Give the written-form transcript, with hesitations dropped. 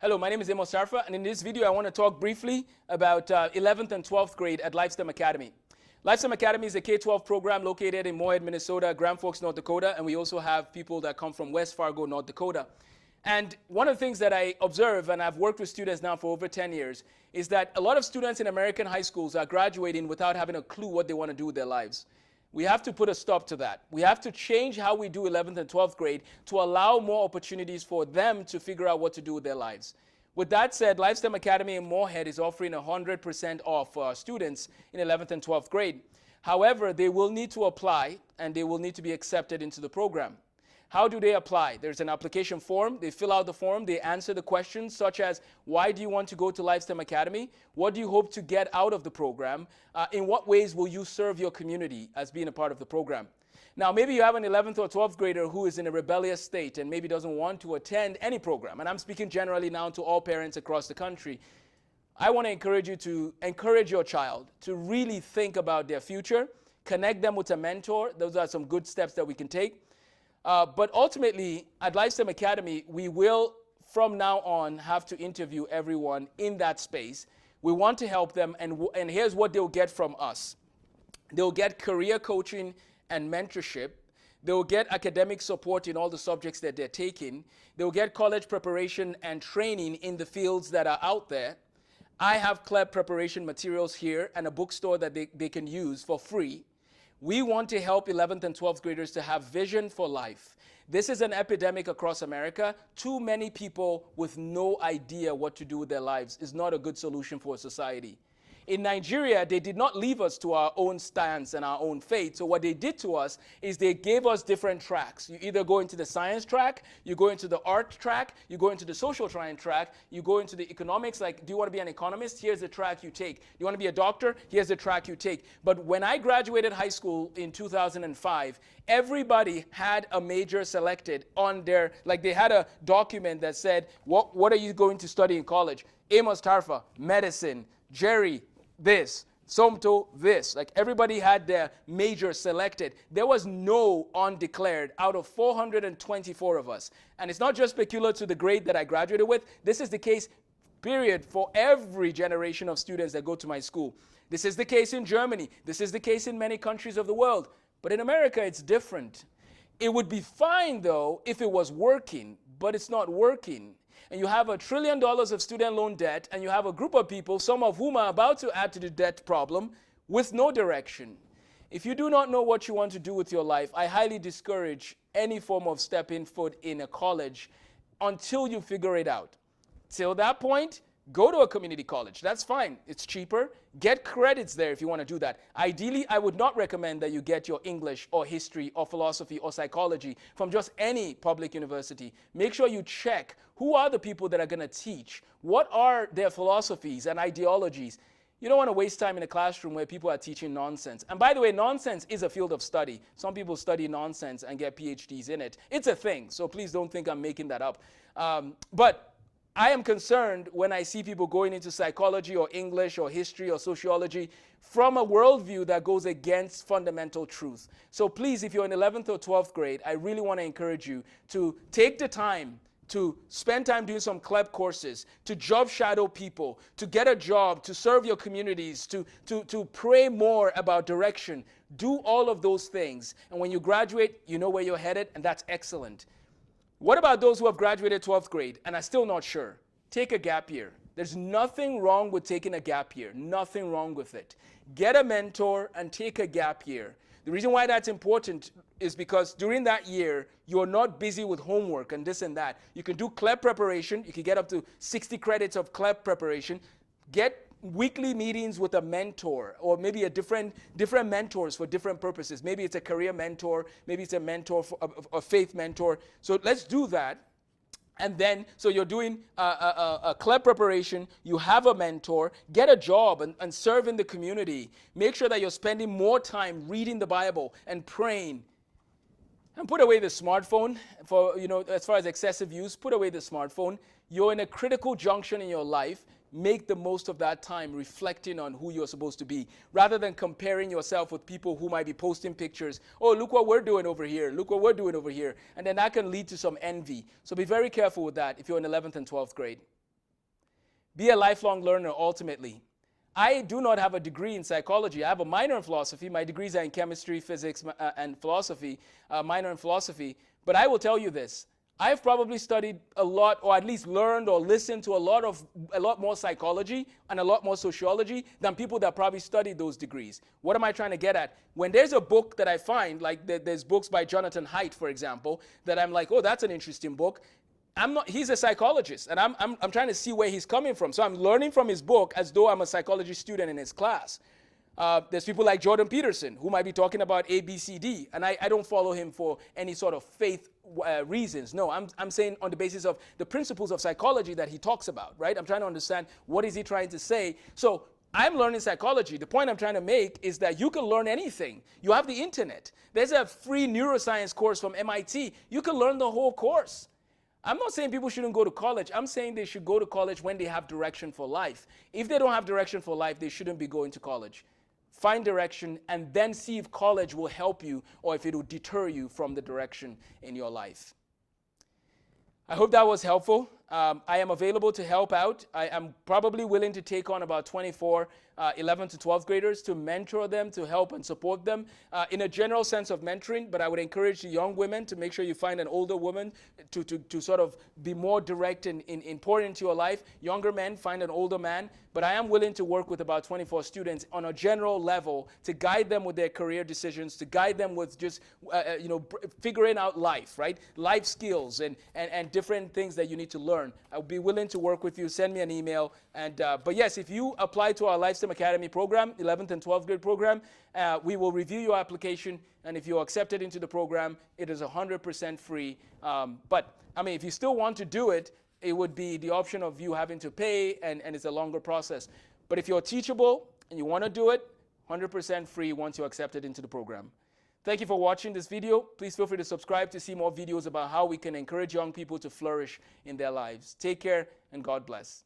Hello, my name is Amos Tarfa, and in this video I want to talk briefly about 11th and 12th grade at LifeSTEM Academy. LifeSTEM Academy is a K-12 program located in Moorhead, Minnesota, Grand Forks, North Dakota, and we also have people that come from West Fargo, North Dakota. And one of the things that I observe, and I've worked with students now for over 10 years, is that a lot of students in American high schools are graduating without having a clue what they want to do with their lives. We have to put a stop to that. We have to change how we do 11th and 12th grade to allow more opportunities for them to figure out what to do with their lives. With that said, LifeSTEM Academy in Moorhead is offering 100% off for our students in 11th and 12th grade. However, they will need to apply and they will need to be accepted into the program. How do they apply? There's an application form. They fill out the form. They answer the questions such as, why do you want to go to LifeSTEM Academy? What do you hope to get out of the program? In what ways will you serve your community as being a part of the program? Now, maybe you have an 11th or 12th grader who is in a rebellious state and maybe doesn't want to attend any program. And I'm speaking generally now to all parents across the country. I want to encourage you to encourage your child to really think about their future, connect them with a mentor. Those are some good steps that we can take. But ultimately, at LifeSTEM Academy, we will, from now on, have to interview everyone in that space. We want to help them, and here's what they'll get from us. They'll get career coaching and mentorship. They'll get academic support in all the subjects that they're taking. They'll get college preparation and training in the fields that are out there. I have CLEP preparation materials here and a bookstore that they can use for free. We want to help 11th and 12th graders to have vision for life. This is an epidemic across America. Too many people with no idea what to do with their lives is not a good solution for society. In Nigeria, they did not leave us to our own stance and our own fate. So what they did to us is they gave us different tracks. You either go into the science track, you go into the art track, you go into the social track, you go into the economics, like, do you want to be an economist? Here's the track you take. Do you want to be a doctor? Here's the track you take. But when I graduated high school in 2005, everybody had a major selected on their, like they had a document that said, what are you going to study in college? Amos Tarfa, medicine. Jerry, this. Somto, this. Like everybody had their major selected. There was no undeclared out of 424 of us. And it's not just peculiar to the grade that I graduated with. This is the case, period, for every generation of students that go to my school. This is the case in Germany. This is the case in many countries of the world. But in America, it's different. It would be fine, though, if it was working, but it's not working. And you have $1 trillion of student loan debt, and you have a group of people, some of whom are about to add to the debt problem, with no direction. If you do not know what you want to do with your life, I highly discourage any form of stepping foot in a college until you figure it out. Till that point, go to a community college. That's fine. It's cheaper. Get credits there if you want to do that. Ideally, I would not recommend that you get your English or history or philosophy or psychology from just any public university. Make sure you check who are the people that are going to teach. What are their philosophies and ideologies? You don't want to waste time in a classroom where people are teaching nonsense. And by the way, nonsense is a field of study. Some people study nonsense and get PhDs in it. It's a thing, so please don't think I'm making that up. But I am concerned when I see people going into psychology or English or history or sociology from a worldview that goes against fundamental truth. So please, if you're in 11th or 12th grade, I really want to encourage you to take the time to spend time doing some CLEP courses, to job shadow people, to get a job, to serve your communities, to pray more about direction. Do all of those things. And when you graduate, you know where you're headed, and that's excellent. What about those who have graduated 12th grade and are still not sure? Take a gap year. There's nothing wrong with taking a gap year. Nothing wrong with it. Get a mentor and take a gap year. The reason why that's important is because during that year, you're not busy with homework and this and that. You can do CLEP preparation. You can get up to 60 credits of CLEP preparation. Get weekly meetings with a mentor, or maybe different mentors for different purposes. Maybe it's a career mentor, maybe it's a mentor, a faith mentor. So let's do that. And then, so you're doing a CLEP preparation, you have a mentor, get a job and serve in the community. Make sure that you're spending more time reading the Bible and praying. And put away the smartphone for, as far as excessive use, put away the smartphone. You're in a critical junction in your life. Make the most of that time reflecting on who you're supposed to be, rather than comparing yourself with people who might be posting pictures. Oh, look what we're doing over here. Look what we're doing over here. And then that can lead to some envy. So be very careful with that if you're in 11th and 12th grade. Be a lifelong learner ultimately. I do not have a degree in psychology. I have a minor in philosophy. My degrees are in chemistry, physics, and philosophy, minor in philosophy. But I will tell you this. I've probably studied a lot, or at least learned or listened to a lot more psychology and a lot more sociology than people that probably studied those degrees. What am I trying to get at? When there's a book that I find, like there's books by Jonathan Haidt, for example, that I'm like, oh, that's an interesting book. He's a psychologist, and I'm trying to see where he's coming from. So I'm learning from his book as though I'm a psychology student in his class. There's people like Jordan Peterson who might be talking about A, B, C, D, and I don't follow him for any sort of faith reasons. No, I'm saying on the basis of the principles of psychology that he talks about, right? I'm trying to understand what is he trying to say. So I'm learning psychology. The point I'm trying to make is that you can learn anything. You have the internet. There's a free neuroscience course from MIT. You can learn the whole course. I'm not saying people shouldn't go to college. I'm saying they should go to college when they have direction for life. If they don't have direction for life, they shouldn't be going to college. Find direction and then see if college will help you or if it will deter you from the direction in your life. I hope that was helpful. I am available to help out. I am probably willing to take on about 24 11 to 12th graders to mentor them, to help and support them in a general sense of mentoring. But I would encourage the young women to make sure you find an older woman to sort of be more direct in pouring into your life. Younger men, find an older man. But I am willing to work with about 24 students on a general level to guide them with their career decisions, to guide them with just figuring out life, right? Life skills and different things that you need to learn. I'll be willing to work with you. Send me an email. And but yes, if you apply to our Lifestem Academy program, 11th and 12th grade program, we will review your application. And if you're accepted into the program, it is 100% free. But I mean, if you still want to do it, it would be the option of you having to pay, and it's a longer process. But if you're teachable and you want to do it, 100% free once you're accepted into the program. Thank you for watching this video. Please feel free to subscribe to see more videos about how we can encourage young people to flourish in their lives. Take care and God bless.